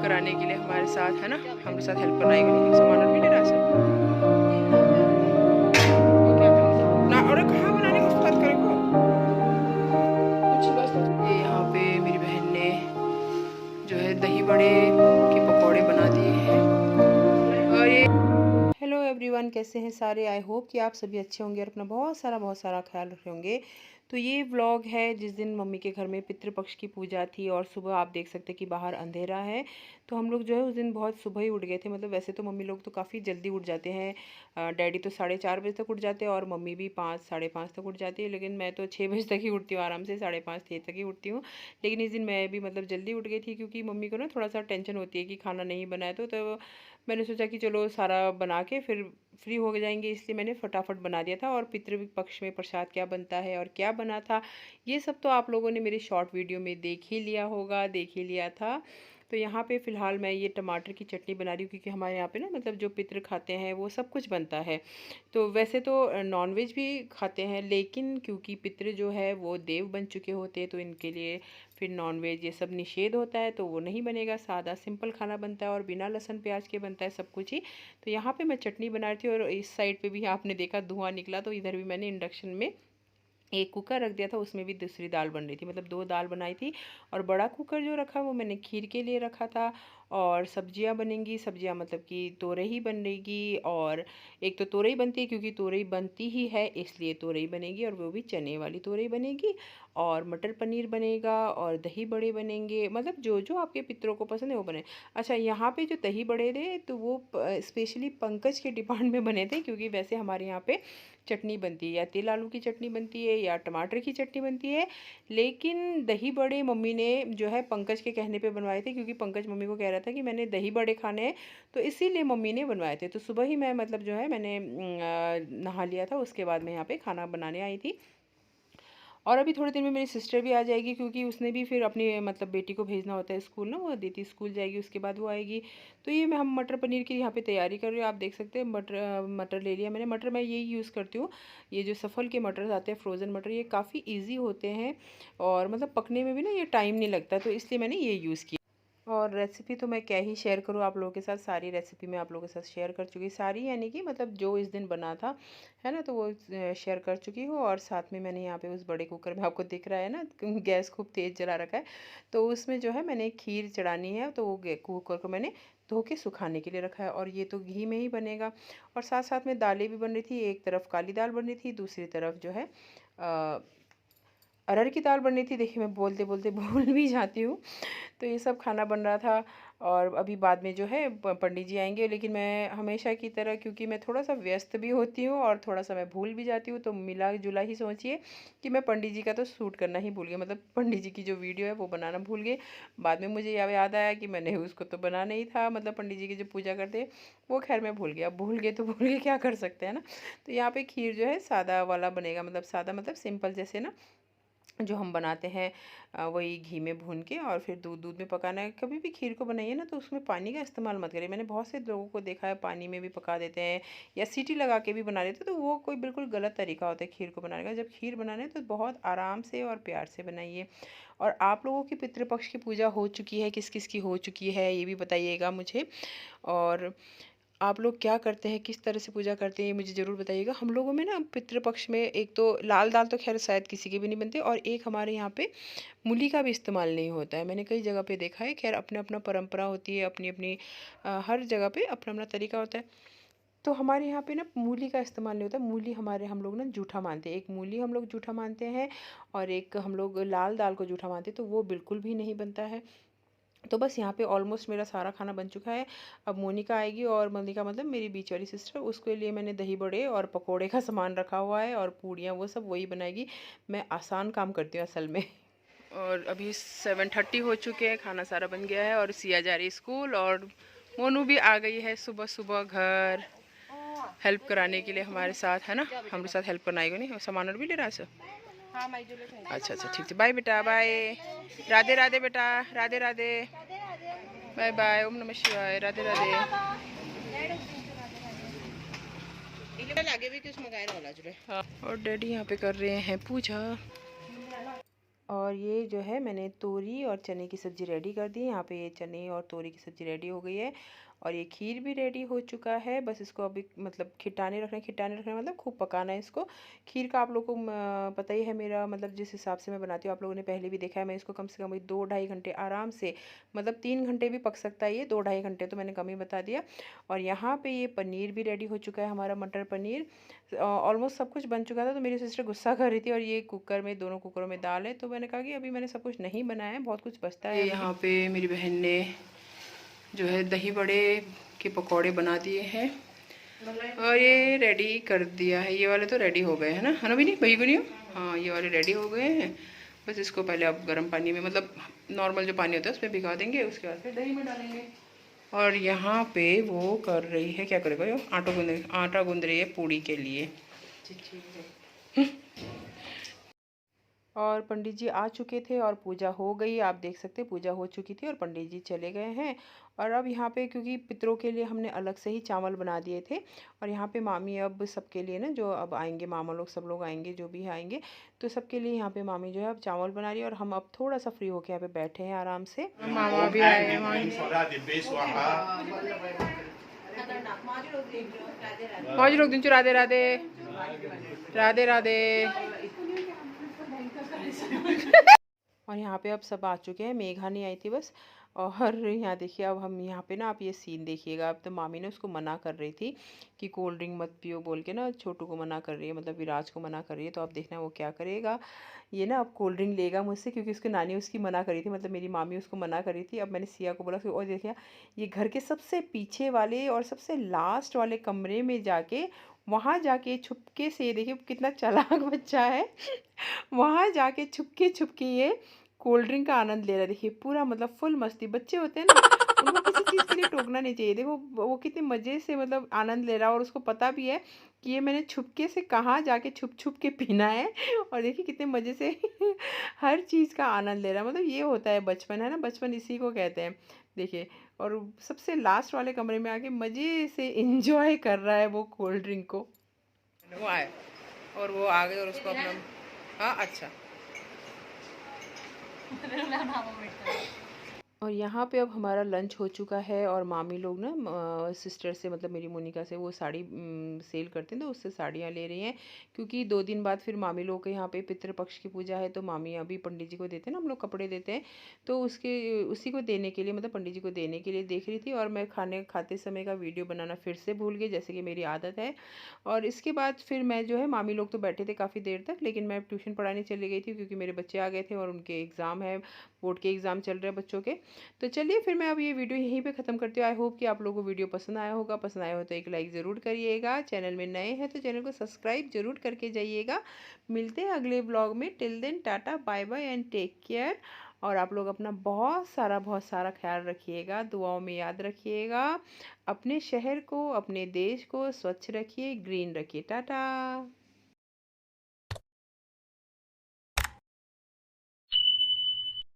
कराने के लिए हमारे साथ है ना, हमारे साथ हेल्प करना आएगी। सामान भी नहीं रहा सब ना। और कहाँ बनाने की बात करेंगे ये यहाँ पे मेरी बहन ने जो है दही बड़े के पकौड़े बना दिए हैं। और ये हेलो एवरीवन, कैसे हैं सारे। आई होप कि आप सभी अच्छे होंगे और अपना बहुत सारा ख्याल रखे होंगे। तो ये व्लॉग है जिस दिन मम्मी के घर में पितृपक्ष की पूजा थी और सुबह आप देख सकते हैं कि बाहर अंधेरा है। तो हम लोग जो है उस दिन बहुत सुबह ही उठ गए थे। मतलब वैसे तो मम्मी लोग तो काफ़ी जल्दी उठ जाते हैं, डैडी तो 4:30 बजे तक उठ जाते हैं और मम्मी भी 5 साढ़े 5 तक उठ जाती है। लेकिन मैं तो 6 बजे तक ही उठती हूँ, आराम से 5:30 6 तक ही उठती हूँ। लेकिन इस दिन मैं भी मतलब जल्दी उठ गई थी क्योंकि मम्मी को ना थोड़ा सा टेंशन होती है कि खाना नहीं बनाए तो मैंने सोचा कि चलो सारा बना के फिर फ्री हो जाएंगे, इसलिए मैंने फटाफट बना दिया था। और पितृपक्ष में प्रसाद क्या बनता है और क्या बना था ये सब तो आप लोगों ने मेरे शॉर्ट वीडियो में देख ही लिया होगा, देख ही लिया था। तो यहाँ पे फ़िलहाल मैं ये टमाटर की चटनी बना रही हूँ क्योंकि हमारे यहाँ पे ना मतलब जो पितृ खाते हैं वो सब कुछ बनता है। तो वैसे तो नॉनवेज भी खाते हैं, लेकिन क्योंकि पितृ जो है वो देव बन चुके होते हैं तो इनके लिए फिर नॉनवेज ये सब निषेध होता है, तो वो नहीं बनेगा। सादा सिंपल खाना बनता है और बिना लहसुन प्याज के बनता है सब कुछ ही। तो यहाँ पे मैं चटनी बना रही थी और इस साइड पे भी आपने देखा धुआं निकला, तो इधर भी मैंने इंडक्शन में एक कुकर रख दिया था, उसमें भी दूसरी दाल बन रही थी, मतलब 2 दाल बनाई थी। और बड़ा कुकर जो रखा वो मैंने खीर के लिए रखा था। और सब्जियां बनेंगी, सब्जियां मतलब कि तोरई बनेगी। और एक तो तोरई बनती है क्योंकि तोरई बनती ही है इसलिए तोरई बनेगी, और वो भी चने वाली तोरई बनेगी। और मटर पनीर बनेगा और दही बड़े बनेंगे, मतलब जो जो आपके पितरों को पसंद है वो बने। अच्छा, यहाँ पे जो दही बड़े थे तो वो स्पेशली पंकज के डिमांड में बने थे, क्योंकि वैसे हमारे यहाँ पे चटनी बनती है, या तिल आलू की चटनी बनती है या टमाटर की चटनी बनती है। लेकिन दही बड़े मम्मी ने जो है पंकज के कहने पे बनवाए थे, क्योंकि पंकज मम्मी को कह रहा था कि मैंने दही बड़े खाने हैं, तो इसीलिए मम्मी ने बनवाए थे। तो सुबह ही मैं मतलब जो है मैंने नहा लिया था, उसके बाद मैं यहाँ पे खाना बनाने आई थी। और अभी थोड़ी देर में मेरी सिस्टर भी आ जाएगी, क्योंकि उसने भी फिर अपनी मतलब बेटी को भेजना होता है स्कूल ना, वो दीदी स्कूल जाएगी, उसके बाद वो आएगी। तो ये मैं हम मटर पनीर की यहाँ पे तैयारी कर रही हूँ। आप देख सकते हैं मटर ले लिया मैंने। मटर मैं यही यूज़ करती हूँ, ये जो सफल के मटर आते हैं फ्रोज़न मटर, ये काफ़ी ईजी होते हैं और मतलब पकने में भी ना ये टाइम नहीं लगता, तो इसलिए मैंने ये यूज़ किया। और रेसिपी तो मैं क्या ही शेयर करूँ आप लोगों के साथ, सारी रेसिपी मैं आप लोगों के साथ शेयर कर चुकी, सारी यानी कि मतलब जो इस दिन बना था है ना, तो वो शेयर कर चुकी हूँ। और साथ में मैंने यहाँ पे उस बड़े कुकर में, आपको दिख रहा है ना गैस खूब तेज़ जला रखा है, तो उसमें जो है मैंने खीर चढ़ानी है, तो वो कुकर को मैंने धो के सुखाने के लिए रखा है। और ये तो घी में ही बनेगा। और साथ साथ में दालें भी बन रही थी, एक तरफ काली दाल बन रही थी, दूसरी तरफ जो है अरहर की दाल बन रही थी। देखिए मैं बोलते बोलते भूल भी जाती हूँ। तो ये सब खाना बन रहा था। और अभी बाद में जो है पंडित जी आएंगे, लेकिन मैं हमेशा की तरह, क्योंकि मैं थोड़ा सा व्यस्त भी होती हूँ और थोड़ा सा मैं भूल भी जाती हूँ, तो मिला जुला ही समझिए कि मैं पंडित जी का तो शूट करना ही भूल गई, मतलब पंडित जी की जो वीडियो है वो बनाना भूल गई। बाद में मुझे याद आया कि मैंने उसको तो बनाना ही था, मतलब पंडित जी की जो पूजा करते वो खैर मैं भूल गया। भूल गए तो भूल गए, क्या कर सकते हैं ना। तो यहाँ पे खीर जो है सादा वाला बनेगा, मतलब सादा मतलब सिंपल, जैसे ना जो हम बनाते हैं वही घी में भून के और फिर दूध दूध में पकाना है। कभी भी खीर को बनाइए ना तो उसमें पानी का इस्तेमाल मत करिए। मैंने बहुत से लोगों को देखा है पानी में भी पका देते हैं या सीटी लगा के भी बना देते हैं, तो वो कोई बिल्कुल गलत तरीका होता है खीर को बनाने का। जब खीर बनाना है तो बहुत आराम से और प्यार से बनाइए। और आप लोगों की पितृपक्ष की पूजा हो चुकी है, किस किस की हो चुकी है ये भी बताइएगा मुझे। और आप लोग क्या करते हैं, किस तरह से पूजा करते हैं, ये मुझे ज़रूर बताइएगा। हम लोगों में ना पितृपक्ष में एक तो लाल दाल तो खैर शायद किसी के भी नहीं बनते, और एक हमारे यहाँ पे मूली का भी इस्तेमाल नहीं होता है। मैंने कई जगह पे देखा है, खैर अपना अपना परंपरा होती है, अपनी अपनी हर जगह पे अपना अपना तरीका होता है। तो हमारे यहाँ पे ना मूली का इस्तेमाल नहीं होता। मूली हमारे हम लोग ना जूठा मानते हैं, एक मूली हम लोग जूठा मानते हैं और एक हम लोग लाल दाल को जूठा मानते हैं, तो वो बिल्कुल भी नहीं बनता है। तो बस यहाँ पे ऑलमोस्ट मेरा सारा खाना बन चुका है। अब मोनिका आएगी, और मोनिका मतलब मेरी बीच वाली सिस्टर, उसके लिए मैंने दही बड़े और पकोड़े का सामान रखा हुआ है, और पूड़ियाँ वो सब वही बनाएगी। मैं आसान काम करती हूँ असल में। और अभी 7:30 हो चुके हैं, खाना सारा बन गया है और सिया जा रही है स्कूल, और मोनू भी आ गई है सुबह सुबह घर हेल्प कराने के लिए हमारे साथ, है ना, हमारे साथ हेल्प करना आएगी। नहीं सामान और भी ले रहा है सर। अच्छा अच्छा ठीक है, बाय बेटा, बाय, राधे राधे बेटा, राधे राधे, बाय बाय, ओम नमः शिवाय, राधे राधे। हाँ, और डैडी यहाँ पे कर रहे हैं पूजा। और ये जो है मैंने तोरी और चने की सब्ज़ी रेडी कर दी। यहाँ पे ये चने और तोरी की सब्ज़ी रेडी हो गई है और ये खीर भी रेडी हो चुका है। बस इसको अभी मतलब खिटाने रखना मतलब खूब पकाना है इसको। खीर का आप लोगों को पता ही है मेरा मतलब जिस हिसाब से मैं बनाती हूँ, आप लोगों ने पहले भी देखा है। मैं इसको कम से कम 2-2.5 घंटे आराम से, मतलब 3 घंटे भी पक सकता है ये, 2-2.5 घंटे तो मैंने कम ही बता दिया। और यहाँ पे ये पनीर भी रेडी हो चुका है, हमारा मटर पनीर। ऑलमोस्ट सब कुछ बन चुका था, तो मेरी सिस्टर गुस्सा कर रही थी। और ये कुकर में, दोनों कुकरों में दाल है, तो मैंने कहा कि अभी मैंने सब कुछ नहीं बनाया है, बहुत कुछ बचता है। यहाँ पे मेरी बहन ने जो है दही बड़े के पकौड़े बना दिए हैं और ये रेडी कर दिया है। ये वाले तो रेडी हो गए हैं है ना भी नहीं भाई को नहीं हो? हाँ, ये वाले रेडी हो गए हैं। बस इसको पहले आप गर्म पानी में, मतलब नॉर्मल जो पानी होता है उसमें भिगा देंगे, उसके बाद फिर दही में डालेंगे। और यहाँ पे वो कर रही है, क्या करेगा ये, आटा गूंद रही है पूड़ी के लिए। और पंडित जी आ चुके थे और पूजा हो गई, आप देख सकते हैं पूजा हो चुकी थी और पंडित जी चले गए हैं। और अब यहाँ पे क्योंकि पितरों के लिए हमने अलग से ही चावल बना दिए थे, और यहाँ पे मामी अब सबके लिए ना, जो अब आएंगे मामा लोग, सब लोग आएंगे जो भी आएंगे, तो सबके लिए यहाँ पे मामी जो है अब चावल बना रही है। और हम अब थोड़ा सा फ्री होके यहाँ पे बैठे हैं आराम से। मामा भी आए हैं। मौज लोग दिन राधे राधे राधे राधे। और यहाँ पे अब सब आ चुके हैं, मेघा नहीं आई थी बस। और यहाँ देखिए, अब हम यहाँ पे ना, आप ये सीन देखिएगा। अब तो मामी ने उसको मना कर रही थी कि कोल्ड ड्रिंक मत पियो बोल के ना, छोटू को मना कर रही है, मतलब विराज को मना कर रही है। तो अब देखना वो क्या करेगा। ये ना अब कोल्ड ड्रिंक लेगा मुझसे, क्योंकि उसकी नानी उसकी मना करी थी, मतलब मेरी मामी उसको मना करी थी। अब मैंने सिया को बोला कि और देखिए, ये घर के सबसे पीछे वाले और सबसे लास्ट वाले कमरे में जाके, वहाँ जाके छुपके से, देखिए कितना चालाक बच्चा है, वहाँ जाके छुपके छुपके ये कोल्ड ड्रिंक का आनंद ले रहा है। देखिए पूरा मतलब फुल मस्ती, बच्चे होते हैं ना, उनको किसी चीज़ के लिए टोकना नहीं चाहिए। देखो वो कितने मज़े से मतलब आनंद ले रहा है, और उसको पता भी है कि ये मैंने छुपके से कहाँ जाके छुप छुप के पीना है। और देखिए कितने मज़े से हर चीज़ का आनंद ले रहा है। मतलब ये होता है बचपन, है ना, बचपन इसी को कहते हैं। देखिए, और सबसे लास्ट वाले कमरे में आके मज़े से इंजॉय कर रहा है वो कोल्ड ड्रिंक को। वो आए और वो आ गए और उसको अपना, हाँ अच्छा। और यहाँ पे अब हमारा लंच हो चुका है, और मामी लोग ना सिस्टर से, मतलब मेरी मोनिका से, वो साड़ी सेल करते हैं, तो उससे साड़ियाँ ले रही हैं। क्योंकि 2 दिन बाद फिर मामी लोग के यहाँ पे पितृपक्ष की पूजा है, तो मामी अभी पंडित जी को देते हैं ना, हम लोग कपड़े देते हैं, तो उसी को देने के लिए, मतलब पंडित जी को देने के लिए देख रही थी। और मैं खाते समय का वीडियो बनाना फिर से भूल गई, जैसे कि मेरी आदत है। और इसके बाद फिर मैं जो है, मामी लोग तो बैठे थे काफ़ी देर तक, लेकिन मैं ट्यूशन पढ़ाने चली गई थी, क्योंकि मेरे बच्चे आ गए थे और उनके एग्ज़ाम है, बोर्ड के एग्ज़ाम चल रहे हैं बच्चों के। तो चलिए फिर मैं अब ये वीडियो यहीं पे ख़त्म करती हूँ। आई होप कि आप लोगों को वीडियो पसंद आया होगा। पसंद आया हो तो एक लाइक ज़रूर करिएगा। चैनल में नए हैं तो चैनल को सब्सक्राइब जरूर करके जाइएगा। मिलते हैं अगले ब्लॉग में। Till then tata bye bye and take care. और आप लोग अपना बहुत सारा ख्याल रखिएगा, दुआओं में याद रखिएगा। अपने शहर को, अपने देश को स्वच्छ रखिए, ग्रीन रखिए। टाटा।